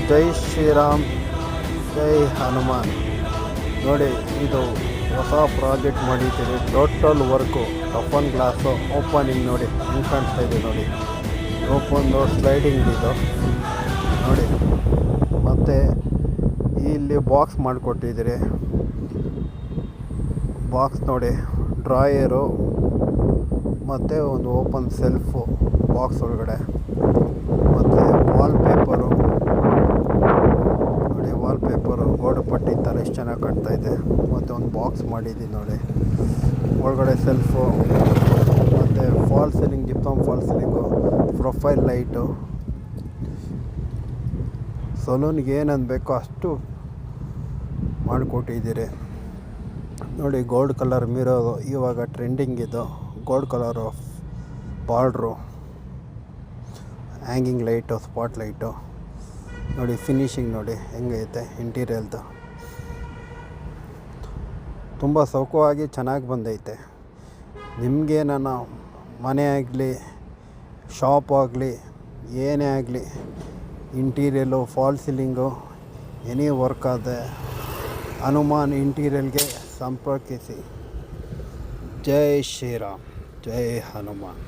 ಜೈ ಶ್ರೀರಾಮ್ ಜೈ ಹನುಮಾನ್. ನೋಡಿ, ಇದು ಹೊಸ ಪ್ರಾಜೆಕ್ಟ್ ಮಾಡಿದ್ದೀರಿ. Total work toughen glass opening ನೋಡಿ ಹೆಂಗೆ ಕಾಣಿಸ್ತಾ ಇದೆ ನೋಡಿ. ಓಪನ್ದು ಸ್ಲೈಡಿಂಗ್ ಇದು ನೋಡಿ. ಮತ್ತು ಇಲ್ಲಿ ಬಾಕ್ಸ್ ಮಾಡಿಕೊಟ್ಟಿದ್ದೀರಿ. ಬಾಕ್ಸ್ ನೋಡಿ, ಡ್ರಾಯರು ಮತ್ತು ಒಂದು ಓಪನ್ ಸೆಲ್ಫು ಬಾಕ್ಸ್ ಒಳಗಡೆ. ಮತ್ತು ವಾಲ್ಪೇಪರು ನೋಡಿ, ವಾಲ್ಪೇಪರು ಗೋಡೆ ಪಟ್ಟಿ ಥರ ಎಷ್ಟು ಚೆನ್ನಾಗಿ ಕಾಣ್ತಾಯಿದೆ. ಮತ್ತು ಒಂದು ಬಾಕ್ಸ್ ಮಾಡಿದ್ದೀನಿ ನೋಡಿ, ಒಳಗಡೆ ಸೆಲ್ಫು ಮತ್ತು fall ceiling, gypsum fall ceiling, profile light. ಸಲೂನ್ಗೆ ಏನಂದು ಬೇಕೋ ಅಷ್ಟು ಮಾಡಿಕೊಟ್ಟಿದ್ದೀರಿ ನೋಡಿ. ಗೋಲ್ಡ್ ಕಲರ್ ಮಿರರು ಇವಾಗ ಟ್ರೆಂಡಿಂಗ್ ಇದು. Gold colour border, hanging light, spot light ನೋಡಿ. ಫಿನಿಶಿಂಗ್ ನೋಡಿ ಹೆಂಗೈತೆ ಇಂಟೀರಿಯಲ್ದು. ತುಂಬ ಸೌಖ್ಯವಾಗಿ ಚೆನ್ನಾಗಿ ಬಂದೈತೆ. ನಿಮಗೆ ನನ್ನ ಮನೆ ಆಗಲಿ ಶಾಪ್ ಆಗಲಿ ಏನೇ ಆಗಲಿ ಇಂಟೀರಿಯಲ್ಲು ಫಾಲ್ ಸೀಲಿಂಗು ಎನಿ ವರ್ಕ್ ಆದರೆ ಹನುಮಾನ್ ಇಂಟೀರಿಯಲ್ಗೆ ಸಂಪರ್ಕಿಸಿ. ಜೈ ಶ್ರೀರಾಮ್ ಜೈ ಹನುಮಾನ್.